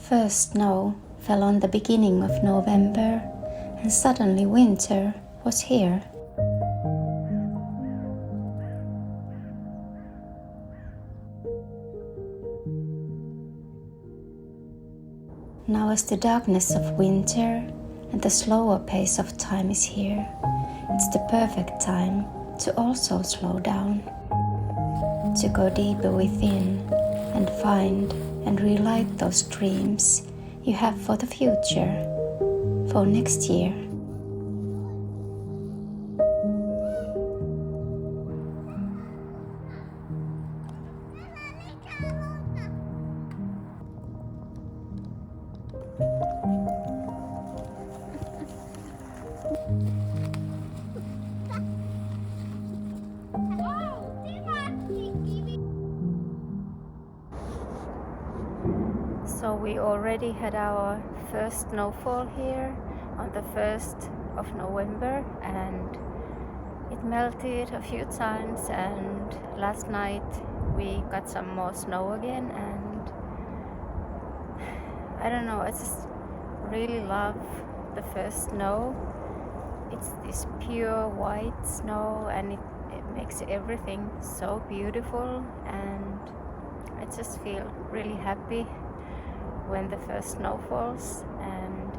First snow fell on the beginning of November, and suddenly winter was here. Now as the darkness of winter and the slower pace of time is here, it's the perfect time to also slow down, to go deeper within and find and relight those dreams you have for the future, for next year. So we already had our first snowfall here on the 1st of November, and it melted a few times, and last night we got some more snow again, and I don't know, I just really love the first snow. It's this pure white snow, and it makes everything so beautiful, and I just feel really happy when the first snow falls. And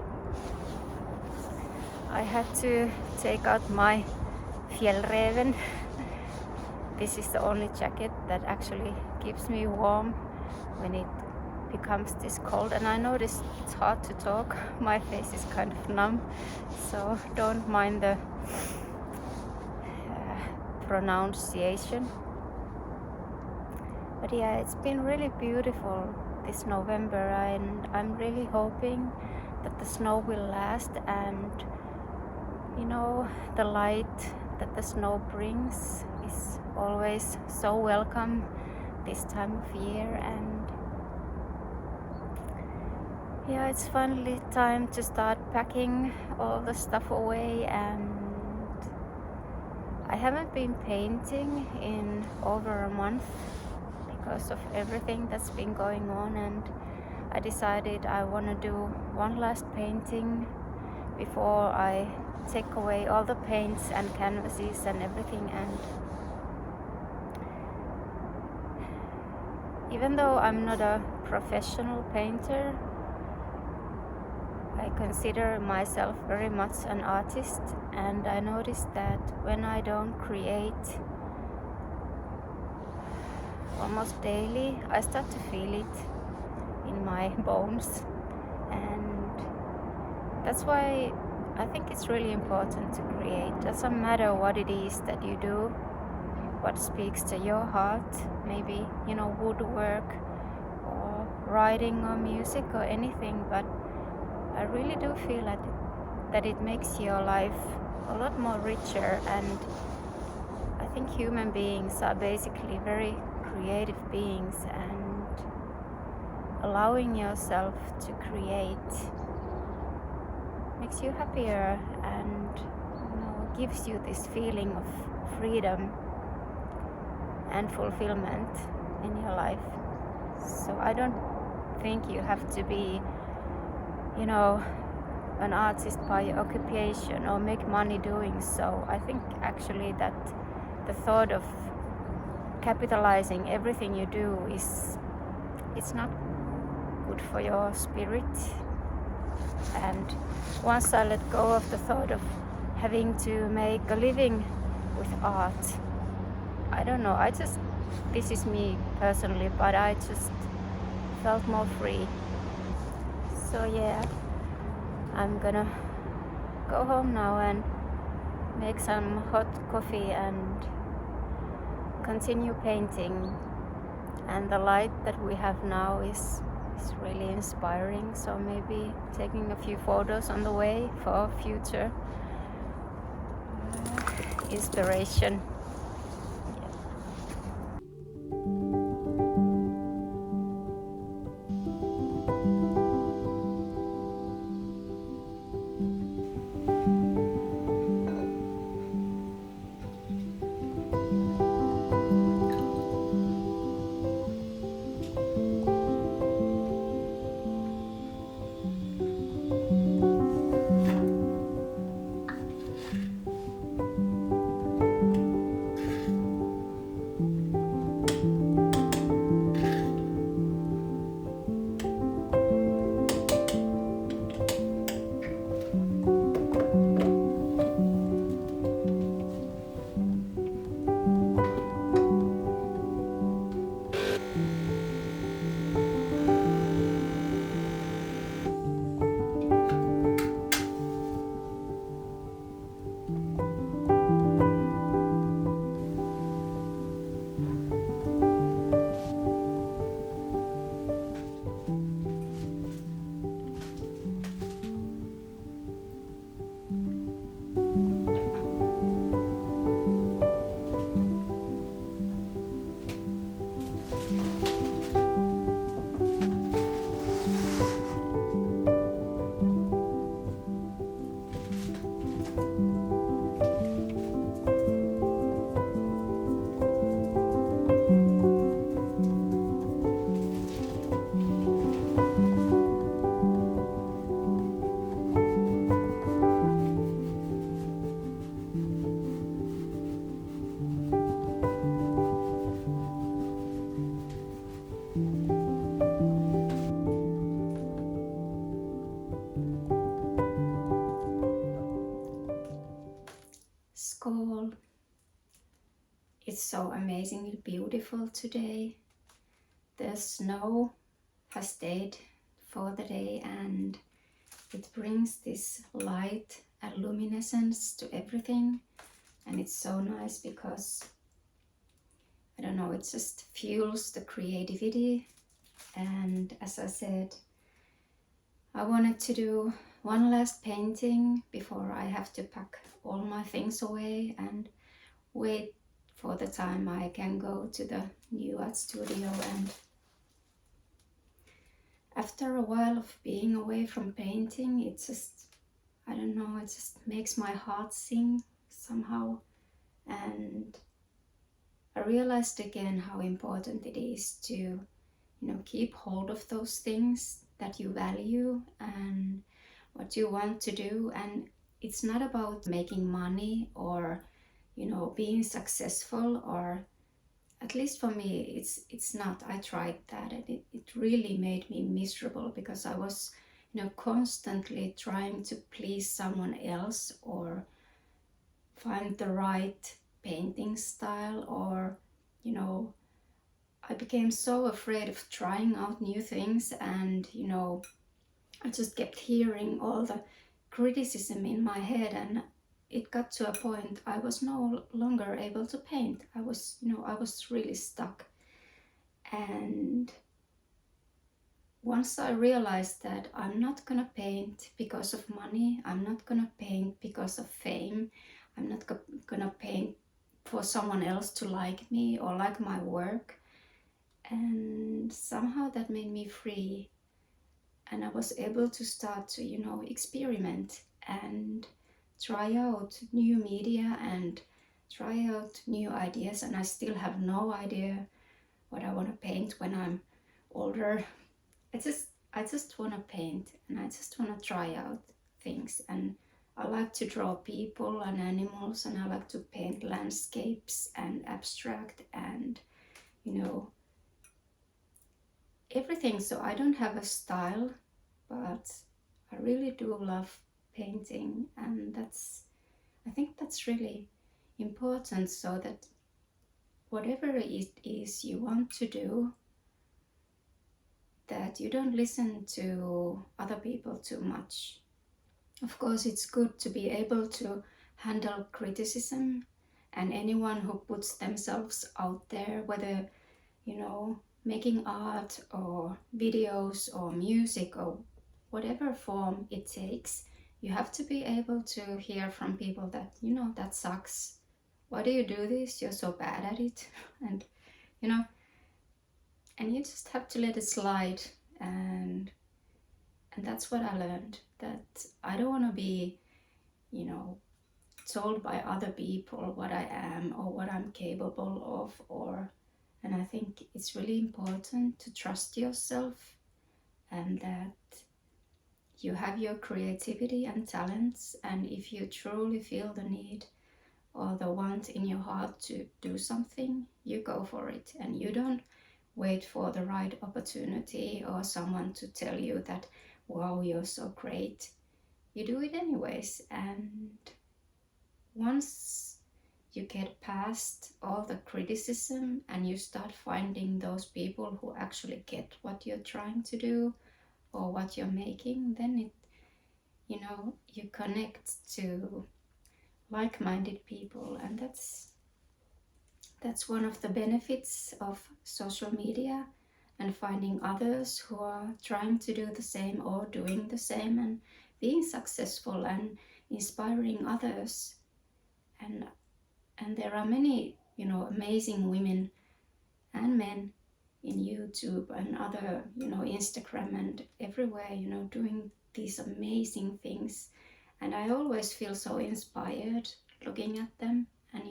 I had to take out my fjällräven. This is the only jacket that actually keeps me warm when it becomes this cold, and I noticed it's hard to talk. My face is kind of numb, so don't mind the pronunciation. But yeah, it's been really beautiful this November, and I'm really hoping that the snow will last, and you know, the light that the snow brings is always so welcome this time of year. And yeah, it's finally time to start packing all the stuff away, and I haven't been painting in over a month because of everything that's been going on, and I decided I want to do one last painting before I take away all the paints and canvases and everything. And even though I'm not a professional painter, I consider myself very much an artist, and I noticed that when I don't create almost daily, I start to feel it in my bones. And that's why I think it's really important to create. Doesn't matter what it is that you do, what speaks to your heart, maybe, you know, woodwork or writing or music or anything, but I really do feel that it makes your life a lot more richer. And I think human beings are basically very creative beings, and allowing yourself to create makes you happier, and you know, gives you this feeling of freedom and fulfillment in your life. So I don't think you have to be, you know, an artist by occupation or make money doing so. I think actually that the thought of capitalizing everything you do it's not good for your spirit. And once I let go of the thought of having to make a living with art, I don't know, this is me personally, but I just felt more free. So yeah, I'm gonna go home now and make some hot coffee and continue painting. And the light that we have now is really inspiring, so maybe taking a few photos on the way for future inspiration. Skål. It's so amazingly beautiful today. The snow has stayed for the day and it brings this light and luminescence to everything, and it's so nice because I don't know, it just fuels the creativity. And as I said, I wanted to do one last painting before I have to pack all my things away and wait for the time I can go to the new art studio. And after a while of being away from painting, it just, I don't know, it just makes my heart sing somehow. And I realized again how important it is to, keep hold of those things that you value and what you want to do. And it's not about making money or, being successful, or at least for me, it's not. I tried that and it really made me miserable because I was, constantly trying to please someone else or find the right painting style, or, I became so afraid of trying out new things, and I just kept hearing all the criticism in my head, and it got to a point I was no longer able to paint. I was really stuck. And once I realized that I'm not gonna paint because of money, I'm not gonna paint because of fame, I'm not gonna paint for someone else to like me or like my work. And somehow that made me free, and I was able to start to experiment and try out new media and try out new ideas. And I still have no idea what I want to paint when I'm older. I just want to paint, and I just want to try out things. And I like to draw people and animals, and I like to paint landscapes and abstract and everything. So I don't have a style, but I really do love painting, and I think that's really important, so that whatever it is you want to do, that you don't listen to other people too much. Of course, it's good to be able to handle criticism, and anyone who puts themselves out there, whether making art or videos or music or whatever form it takes, you have to be able to hear from people that that sucks. Why do you do this? You're so bad at it. And and you just have to let it slide. And that's what I learned, that I don't want to be told by other people what I am or what I'm capable of. And I think it's really important to trust yourself, and that you have your creativity and talents, and if you truly feel the need or the want in your heart to do something, you go for it, and you don't wait for the right opportunity or someone to tell you that, wow, you're so great. You do it anyways. And once you get past all the criticism and you start finding those people who actually get what you're trying to do or what you're making, then it you connect to like-minded people. And that's one of the benefits of social media, and finding others who are trying to do the same or doing the same and being successful and inspiring others. And there are many amazing women and men in YouTube and other Instagram and everywhere doing these amazing things. And I always feel so inspired looking at them, and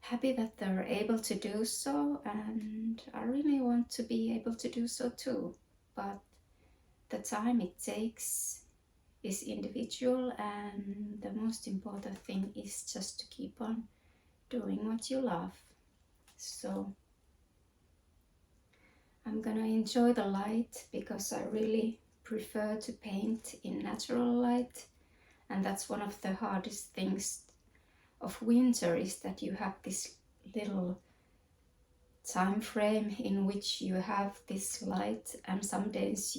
happy that they're able to do so. And I really want to be able to do so too, but the time it takes is individual, and the most important thing is just to keep on doing what you love. So I'm gonna enjoy the light because I really prefer to paint in natural light, and that's one of the hardest things of winter, is that you have this little time frame in which you have this light, and some days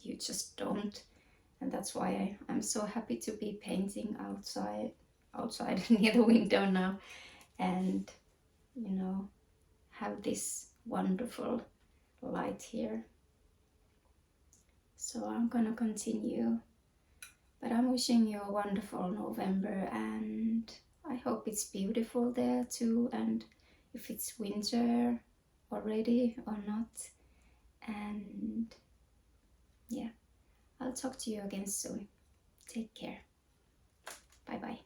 you just don't. And that's why I'm so happy to be painting outside near the window now, and you know, have this wonderful light here. So I'm gonna continue, but I'm wishing you a wonderful November, and I hope it's beautiful there too, and if it's winter already or not. And yeah, I'll talk to you again soon. Take care. Bye bye.